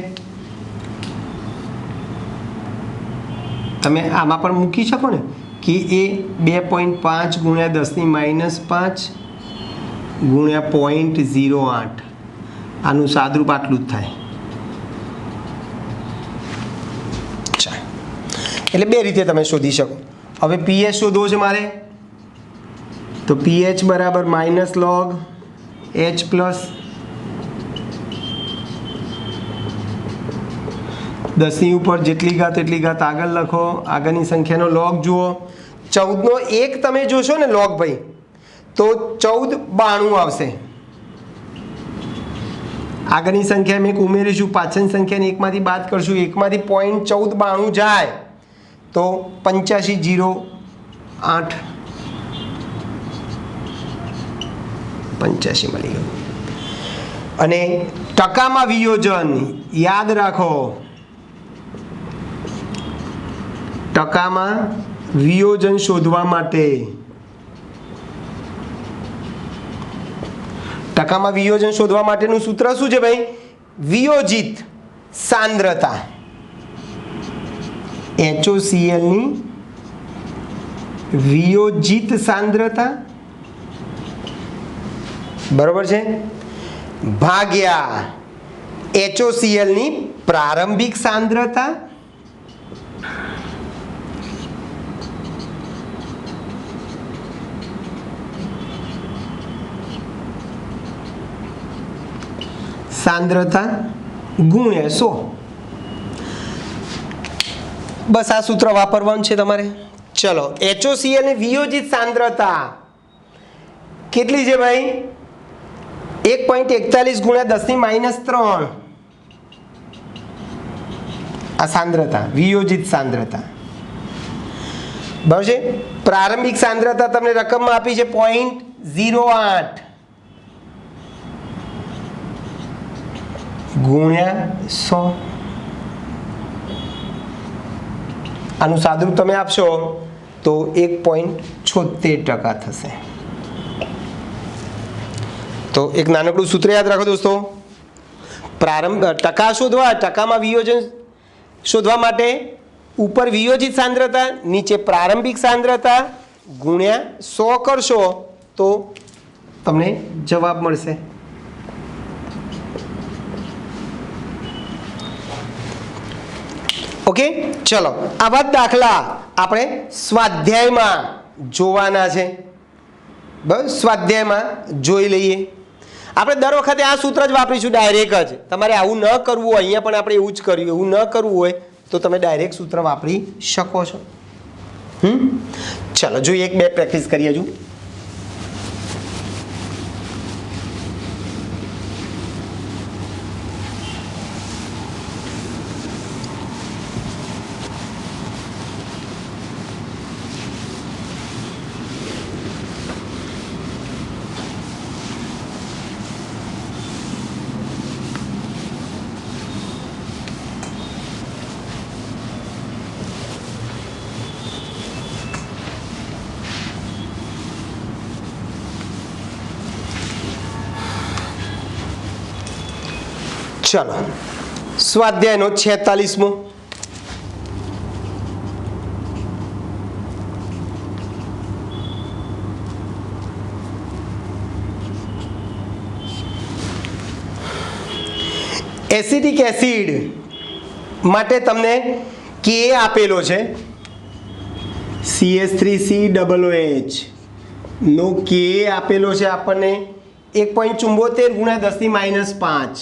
તમે આમાં પણ મૂકી શકો ને કે એ 2.5 ગુણ્યા 10 ની માઇનસ 5 ગુણ્યા 0.08, આનું સાદરૂપ આટલું જ થાય. એટલે બે રીતે તમે શોધી શકો. હવે pH શોધવો છે મારે તો pH બરાબર માઇનસ લોગ H પ્લસ 10 ની ઉપર જેટલી ઘાત એટલી ઘાત આગળ લખો, આગળની સંખ્યાનો લોગ જુઓ. 14 નો 1 તમે જોશો ને લોગ ભાઈ તો 1492 આવશે. આગળની સંખ્યા મેં ઉમેરીશું, પાછળની સંખ્યાને 1 માંથી બાદ કરશું, 1 માંથી 0.1492 જાય તો 8508 85 મળી ગયું. અને ટકામાં વિયોજન યાદ રાખો, ટકામાં વિયોજન શોધવા માટે ટકામાં વિયોજન શોધવા માટેનું સૂત્ર શું છે ભાઈ? વિયોજિત સાંદ્રતા. HOCl ની વિયોજિત સાંદ્રતા બરોબર છે ભાગ્યા HOCl ની પ્રારંભિક સાંદ્રતા ગુણ્યા 100. બસ આ સૂત્ર વાપરવાનું છે તમારે. ચલો, HOCl ની વિયોજિત સાંદ્રતા કેટલી છે ભાઈ? 1.41 ગુણ્યા 10⁻³ આ સાંદ્રતા, વિયોજિત સાંદ્રતા. બરાબર છે. પ્રારંભિક સાંદ્રતા તમને રકમમાં આપી છે 0.08 ગુણ્યા 100. આનું સાદુરૂપ તમે આપશો તો 1.76% થશે. તો એક નાનકડું સૂત્ર યાદ રાખો દોસ્તો. ટકા શોધવા, ટકામાં વિયોજન શોધવા માટે ઉપર વિયોજિત સાંદ્રતા, નીચે પ્રારંભિક સાંદ્રતા ગુણ્યા 100 કરશો તો તમને જવાબ મળશે. ઓકે, ચલો આવા દાખલા આપણે સ્વાધ્યાયમાં જોવાના છે. બસ સ્વાધ્યાયમાં જોઈ લઈએ. આપણે દર વખતે આ સૂત્ર જ વાપરીશું, ડાયરેક્ટ જ. તમારે આવું ન કરવું હોય, અહીંયા પણ આપણે એવું જ કર્યું, એવું ન કરવું હોય તો તમે ડાયરેક્ટ સૂત્ર વાપરી શકો છો. ચલો જોઈએ, એક બે પ્રેક્ટિસ કરીએ હજુ. ચલો, સ્વાધ્યાયનો 46મો. એસિટિક એસિડ માટે તમને Ka આપેલો છે, CH3COOH નો Ka આપેલો છે આપણને 1.74 ગુણ્યા 10⁻5.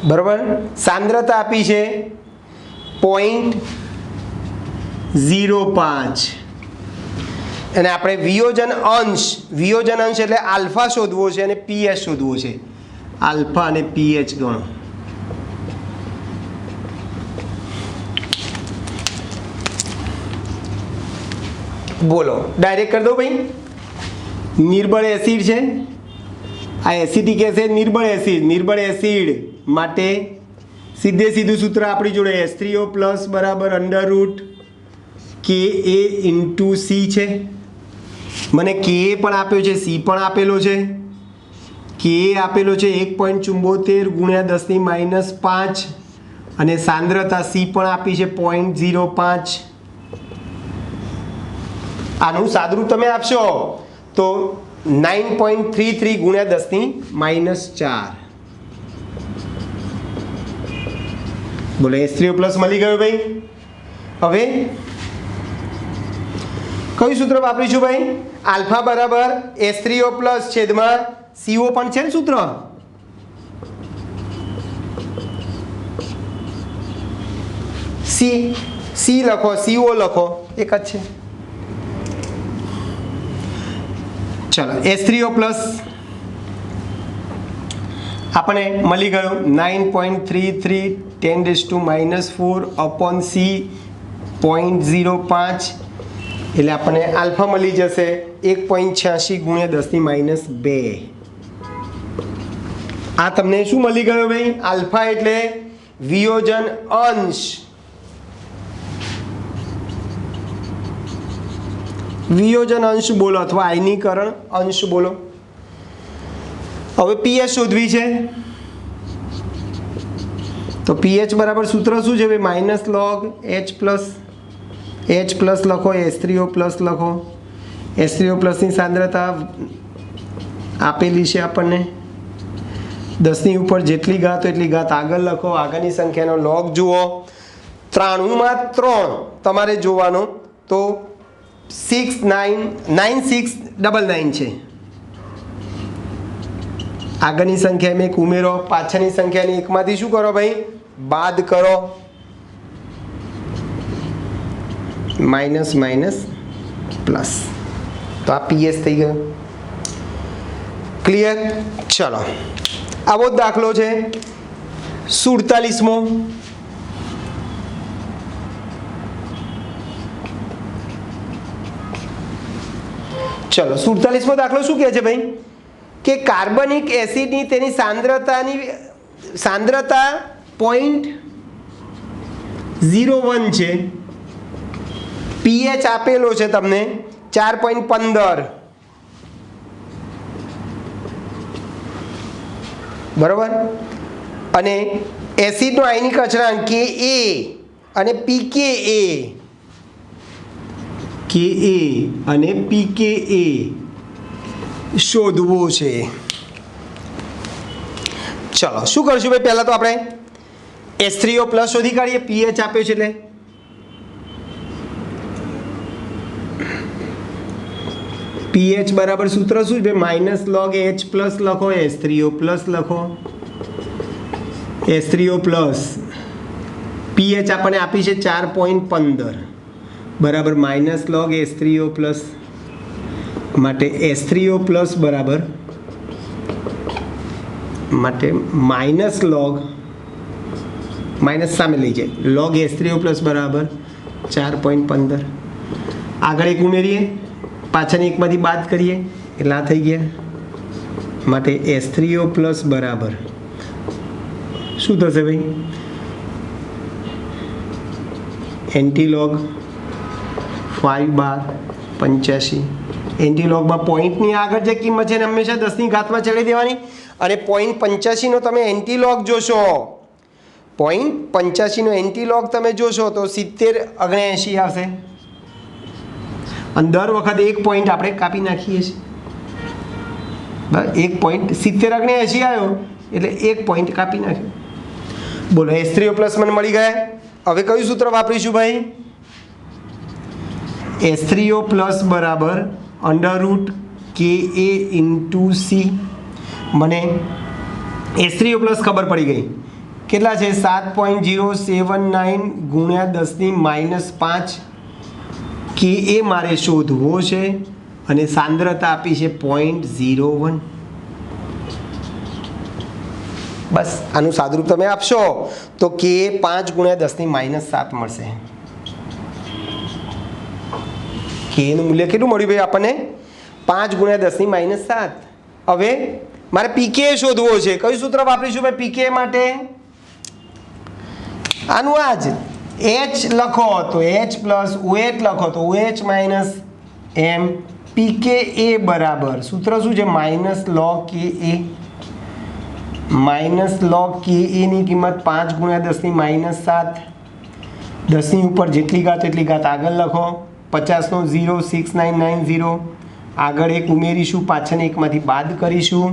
બરાબર. સાંદ્રતા આપી છે 0.05 અને આપણે વિયોજન અંશ એટલે આલ્ફા શોધવો છે અને પીએચ શોધવો છે. આલ્ફા અને પીએચ ગણો. બોલો, ડાયરેક્ટ કરી દો ભાઈ. નિર્બળ એસિડ છે આ, એસિટિક એસિડ નિર્બળ એસિડ માટે સીધે સીધું સૂત્ર આપણી જોડે H3O+ બરાબર √Ka × C છે. મને Ka પણ આપ્યો છે, C પણ આપેલો છે. Ka આપેલો છે 1.74 ગુણ્યા 10⁻5 અને સાંદ્રતા C પણ આપી છે 0.05. આનું સાદુરૂપ તમે આપશો તો 9.33 ગુણ્યા 10⁻4. બોલો, H3O+ મળી ગયો ભાઈ. હવે કયું સૂત્ર વાપરીશું ભાઈ? આલ્ફા બરાબર H3O+ છેદમાં CO પણ છે ને સૂત્ર. C લખો, CO લખો, એક જ છે. ચલો, H3O+ આપણે મળી ગયું 9.33 10⁻⁴ upon C 0.05 એટલે આપણને આલ્ફા મળી જશે 1.86 ગુણ્યા 10⁻2. આ તમને શું મળી ગયો ભાઈ? આલ્ફા એટલે વિયોજન અંશ. વિયોજન અંશ બોલો અથવા આયનીકરણ અંશ બોલો. હવે પીએચ શોધવી છે તો પીએચ બરાબર સૂત્ર શું છે ભાઈ? માઇનસ લોગ એચ પ્લસ લખો, H3O પ્લસ લખો. H3O પ્લસની સાંદ્રતા આપેલી છે આપણને 10ની ઉપર જેટલી ઘાત એટલી ઘાત આગળ લખો. આગળની સંખ્યાનો લોગ જુઓ. 93માં 3 તમારે જોવાનો તો 9699 છે. આગળની સંખ્યા મેં ઉમેરો, પાછળની સંખ્યાની એકમાંથી શું કરો ભાઈ? બાદ કરો. Minus minus plus. તો આ પીએસ થઈ ગયો. ક્લિયર? ચલો, આવો જ દાખલો છે 47મો. ચલો 47મો દાખલો શું કહે છે ભાઈ? કે કાર્બનિક એસિડની તેની સાંદ્રતા 0.01 છે. પીએચ આપેલો છે તમને 4.15. બરોબર? અને એસિડનો આયનિક અચળાંક Ka અને pKa અને pKa શોધવો છે. ચલો શું કરશું ભાઈ? પહેલા તો આપણે H3O પ્લસ શોધી કાઢીએ. પીએચ આપ્યો છે એટલે પીએચ બરાબર સૂત્ર શું છે? માઇનસ લોગ એચ પ્લસ લખો, H3O પ્લસ લખો. H3O પ્લસ પીએચ આપણને આપી છે 4.15 બરાબર માઇનસ લોગ H3O પ્લસ. માટે H3O પ્લસ બરાબર માટે માઇનસ લોગ માઇનસ સામે લઈ જાય. લોગ H3O પ્લસ બરાબર 4.15. આગળ એક ઉમેરીએ, પાછળની એકમાંથી બાદ કરીએ એટલે આ થઈ ગયા. માટે H3O પ્લસ બરાબર શું થશે ભાઈ? એન્ટીલોગ 5/85. એન્ટીલોગમાં પોઈન્ટની આગળ જે કિંમત છે ને હંમેશા 10ની ઘાતમાં ચડી દેવાની. અને 0.85નો તમે એન્ટીલોગ જોશો, 0.85નો એન્ટીલોગ તમે જોશો તો 7079 આવશે. અને દર વખતે એક પોઈન્ટ આપણે કાપી નાખીએ છીએ. બરાબર? એક પોઈન્ટ 7079 આવ્યો એટલે એક પોઈન્ટ કાપી નાખ્યો. બોલો, H3O પ્લસ મને મળી ગયા. હવે કયું સૂત્ર વાપરીશું ભાઈ? H3O પ્લસ બરાબર √Ka × C. મને H3O પ્લસ ખબર પડી ગઈ. કેટલા છે? 7.079 ગુણ્યા 10⁻5. Ka મારે શોધવો છે અને સાંદ્રતા આપી છે 0.01. બસ આનું સાદુરૂપ તમે આપશો તો Ka 5 ગુણ્યા 10⁻7 મળશે. Ka નું મૂલ્ય કેટલું મળ્યું ભાઈ આપણને? 5 ગુણ્યા 10⁻7. હવે મારે pKa શોધવો છે. કયું સૂત્ર વાપરીશું ભાઈ pKa માટે? આનું આ જ H લખો તો H પ્લસ OH લખો તો OH માઇનસ M. pKa બરાબર સૂત્ર શું છે? Minus log Ka. Minus log Ka ની કિંમત 5 ગુણ્યા 10⁻7. 10ની ઉપર જેટલી ઘાત એટલી ઘાત આગળ લખો. 50નો 0 6990. આગળ એક ઉમેરીશું, પાછળની એકમાંથી બાદ કરીશું.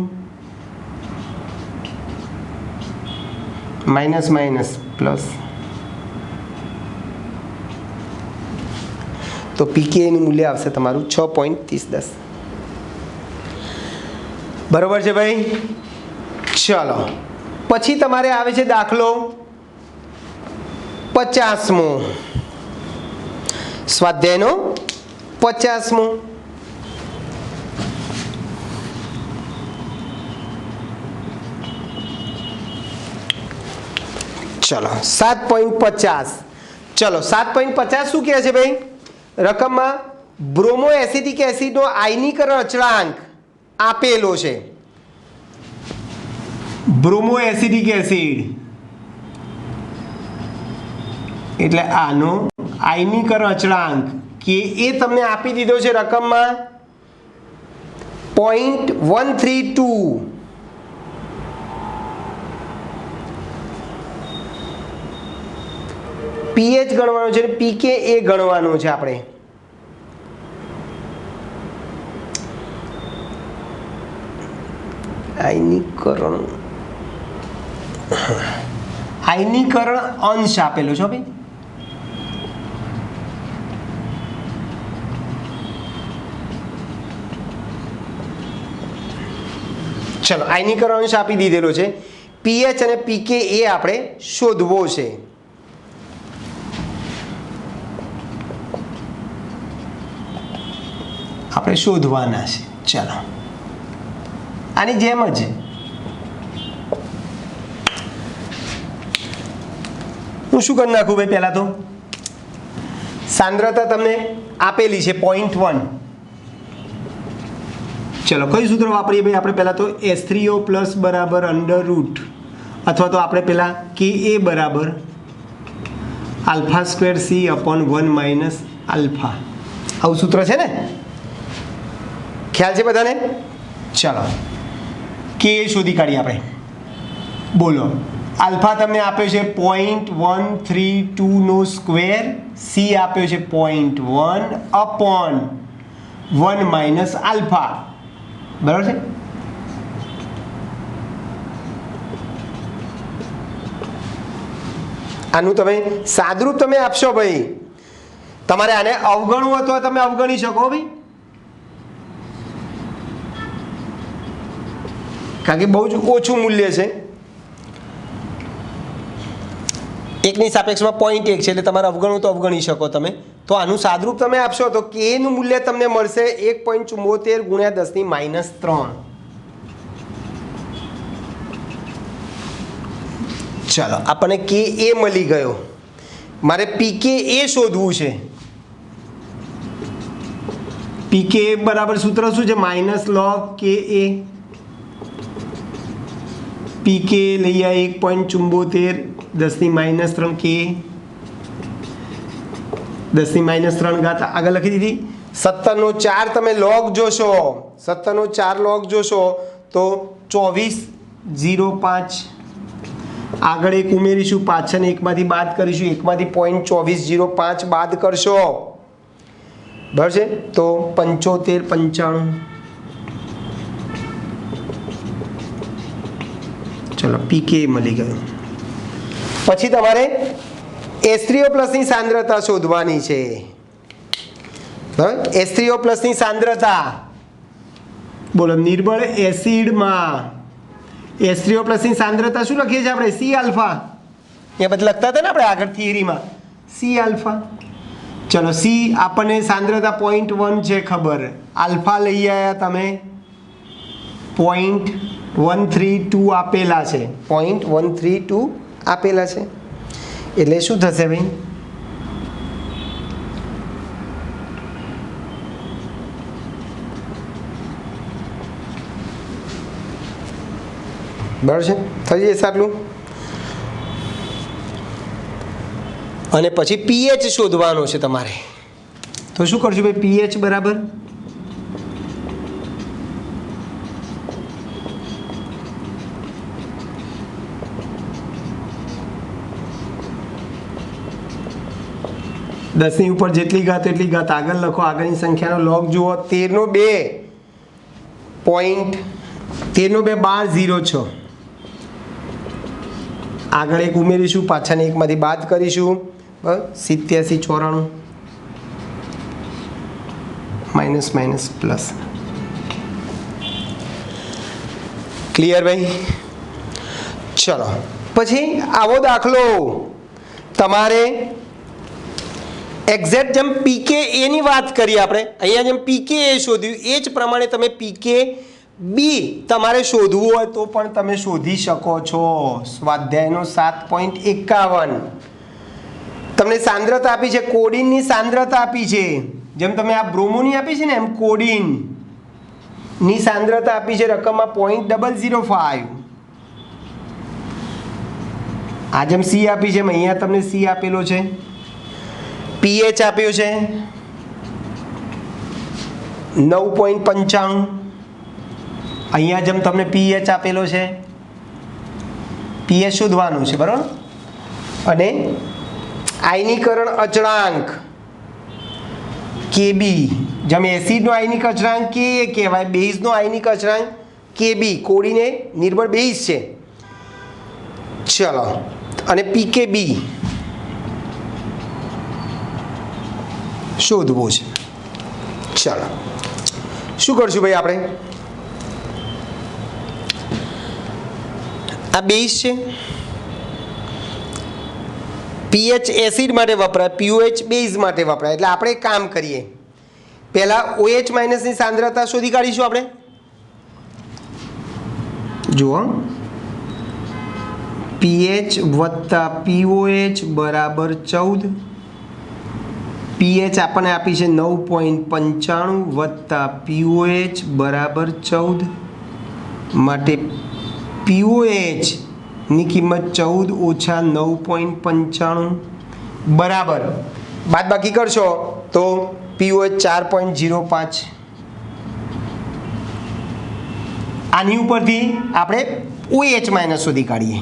Minus minus plus. તો pKa નું મૂલ્ય આવશે તમારું 6.30. બરોબર છે ભાઈ? ચલો પછી તમારે આવે છે દાખલો 50મો. સ્વાધ્યાયનો 50મો. ચલો 7.50. ચલો 7.50 શું કહે છે ભાઈ? રકમમાં બ્રોમો એસિટિક એસિડનો આયનીકરણ અચળાંક આપેલો છે. બ્રોમો એસિડિક એસિડ એટલે આનો આયનીકરણ અચળાંક કે એ તમને આપી દીધો છે રકમમાં 0.132. પીએચ ગણવાનો છે, પીકે એ ગણવાનો છે આપણે. આયનીકરણ અંશ આપેલો છે ભાઈ. ચલો આયનીકરણ અંશ આપી દીધેલો છે. પીએચ અને પીકે એ આપણે શોધવો છે. આપણે શોધવાના છે. ચાલો આની જેમ જ હું શું કરી નાખું ભાઈ, પહેલા તો સાંદ્રતા તમને આપેલી છે 0.1. ચલો કયું સૂત્ર વાપરીએ ભાઈ આપણે? પહેલા તો H3O પ્લસ બરાબર અંડર રૂટ, અથવા તો આપણે પહેલા કે એ બરાબર alpha square C upon 1 minus alpha. આવું સૂત્ર છે ને, ખ્યાલ છે બધાને? ચાલો કે શોધી કાઢીએ આપણે. બોલો, આલ્ફા તમને આપ્યો છે 0.132 નો સ્ક્વેર, સી આપ્યો છે 0.1 અપોન 1 માઇનસ આલ્ફા. બરાબર છે? આનું તમે સાદરૂપ તમે આપશો ભાઈ. તમારે આને અવગણવું હોય તો તમે અવગણી શકો ભાઈ, કારણ કે બહુ જ ઓછું મૂલ્ય છે. એકની સાપેક્ષમાં 0.1 છે એટલે તમારે અવગણવું તો અવગણી શકો તમે. તો આનું સાદરૂપ તમે આપશો તો કે નું મૂલ્ય તમને મળશે 1.74 ગુણ્યા 10 ની -3. ચાલો આપણને કે એ મળી ગયો. મારે પીકે એ શોધવું છે. પીકે બરાબર સૂત્ર શું છે? માઇનસ લોગ કે એ. પીકે લઈ આ 1.74 10 ની -3 કે 10 ની -3 ઘાત આગળ લખી દીધી. 17 નો 4 તમે લોગ જોશો, 17 નો 4 લોગ જોશો તો 24.05. આગળ એક ઉમેરીશું, પાછળ એકમાંથી બાદ કરીશું, એકમાંથી 0.2405 બાદ કરશો, બરાબર છે? તો 75.95. ચલો પીકે મળી ગયું. પછી તમારે H3O ની સાંદ્રતા શોધવાની છે. બરાબર? H3O ની સાંદ્રતા, બોલો, નિર્બળ એસિડમાં H3O ની સાંદ્રતા શું લખીએ છીએ આપણે? C alpha. એ બધું લખતા હતા ને આપણે આગળ થિયરીમાં, સી આલ્ફા. ચલો સી આપણને સાંદ્રતા 0.1 છે ખબર, આલ્ફા લઈ આવ્યા તમે 0.132 આપેલા છે, 0.132 આપેલા છે. એટલે શું થશે ભાઈ? બરાબર છે? થઈ જશે આટલું. અને પછી પીએચ શોધવાનો છે તમારે. તો શું કરશું ભાઈ? પીએચ બરાબર દસની ઉપર જેટલી ઘાત એટલી ઘાત આગળ લખો. આગળની સંખ્યાનો લોગ જુઓ. 13 નો 2 12.06. આગળ એક ઉમેરીશું, પાછળની એકમાંથી બાદ કરીશું. બરાબર? 87 94 માઇનસ માઇનસ પ્લસ. ક્લિયર ભાઈ? ચલો પછી આવો દાખલો તમારે એક્ઝેક્ટ જેમ પીકે એની વાત કરી આપણે અહીંયા, જેમ પીકે એ શોધ્યું એ જ પ્રમાણે તમે પીકે બી તમારે શોધવું હોય તો પણ તમે શોધી શકો છો. સ્વાધ્યાયનો 7.51 તમને સાંદ્રતા આપી છે, કોડિનની સાંદ્રતા આપી છે, જેમ તમે આ બ્રોમોની આપી છે ને એમ કોડિનની સાંદ્રતા આપી છે રકમમાં 0.005. આ જેમ સી આપી છે એમ અહીંયા તમને સી આપેલો છે, પીએચ આપ્યો છે 9.95. અહીંયા જેમ તમને પીએચ આપેલો છે, પીએચ શોધવાનું છે બરાબર. અને આયનીકરણ અચળાંક કેબી, જેમ એસિડનો આયનિક અચળાંક કે કહેવાય, બેઝનો આયનિક અચળાંક કેબી, કોડીને નિર્બળ બેઝ છે. ચલો, અને પીકેબી શોધવું છે. ચલો શું કરશું ભાઈ આપણે? આ બેઝ છે, પીએચ એસિડ માટે વપરાય, પીઓએચ બેઝ માટે વપરાય. એટલે આપણે કામ કરીએ, પહેલાં OH માઇનસની સાંદ્રતા શોધી કાઢીશું આપણે. જુઓ, પીએચ વત્તા પીઓએચ બરાબર 14. પીએચ આપણને આપી છે 9.95 વત્તા પીઓએચ બરાબર 14. માટે પીઓએચ ની કિંમત 14 ઓછા 9.95 બરાબર બાદબાકી કરશો તો પીઓએચ 4.05. આની ઉપરથી આપણે OH માઇનસ શોધી કાઢીએ.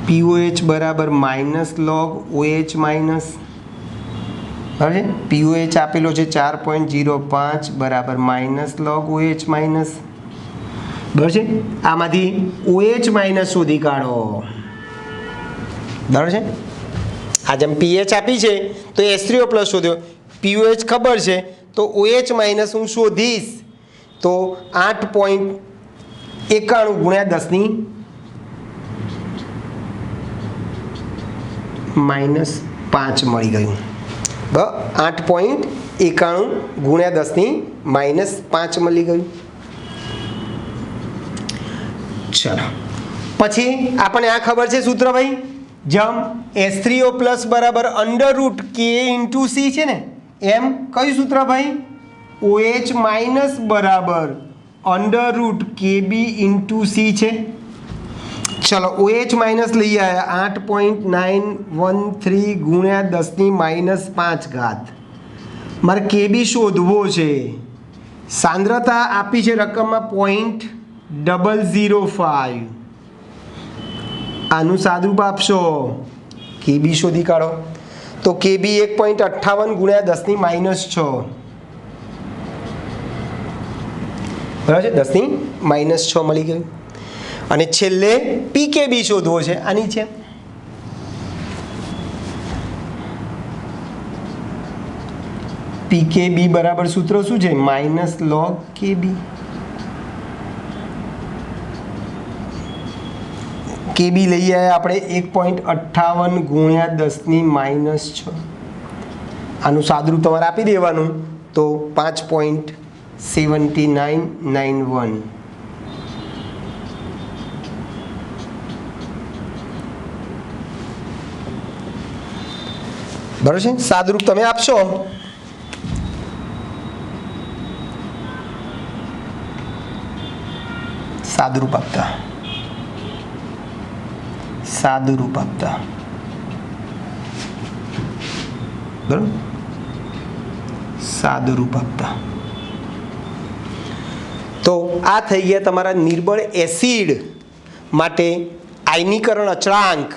પીઓએચ બરાબર માઇનસ લોગ OH માઇનસ, બરાબર છે. પીઓએચ આપેલો છે 4.05 બરાબર માઇનસ લોગ OH માઇનસ, બરાબર છે. આમાંથી OH માઇનસ શોધી કાઢો, બરાબર છે. આ જેમ પીએચ આપી છે તો H3O પ્લસ શોધ્યો, પીઓએચ ખબર છે તો OH માઇનસ હું શોધીશ તો 8.91 ગુણ્યા 10 ની -5 મળી ગયું. 8.91 ગુણ્યા 10 ની -5 મળી ગયું. ચલો, પછી આપણને આ ખબર છે સૂત્ર ભાઈ, જેમ H3O પ્લસ બરાબર √K × C છે ને, એમ કયું સૂત્ર ભાઈ? OH માઇનસ બરાબર √KB × C છે. ચલો, OH માઇનસ લઈ આવ્યા 8.913 ગુણ્યા 10 ની -5. મારે KB શોધવો છે. સાંદ્રતા આપી છે રકમમાં 0.005. આનું સાદુરૂપ આપશો, KB શોધી કાઢો તો KB 1.58 ગુણ્યા 10 ની -6, બરાબર છે. 10 ની -6 મળી ગયું. અને છેલ્લે PKB શોધવો છે. આની છે PKB બરાબર સૂત્ર શું છે? Minus log KB. KB લઈ આવ્યા આપણે 1.58 ગુણ્યા 10 ની -6. આનું સાદુરૂપ તમારે આપી દેવાનું તો 5.7991. બરાબર છે. સાદુરૂપ તમે આપશો સાદુરૂપ આપતા બરાબર, સાદુરૂપ આપતા. તો આ થઈ ગયા તમારા નિર્બળ એસિડ માટે આયનીકરણ અચળાંક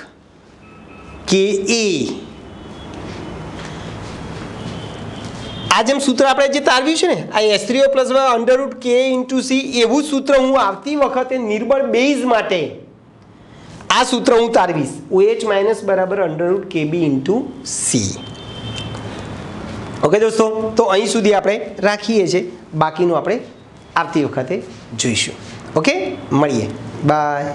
Ka. આ જેમ સૂત્ર આપણે જે તારવ્યું છે ને, આ H3O પ્લસ √K × C, એવું સૂત્ર હું આવતી વખતે નિર્બળ બેઝ માટે આ સૂત્ર હું તારવીશ. OH માઇનસ બરાબર √KB × C. ઓકે દોસ્તો, તો અહીં સુધી આપણે રાખીએ છીએ, બાકીનું આપણે આવતી વખતે જોઈશું. ઓકે, મળીએ, બાય.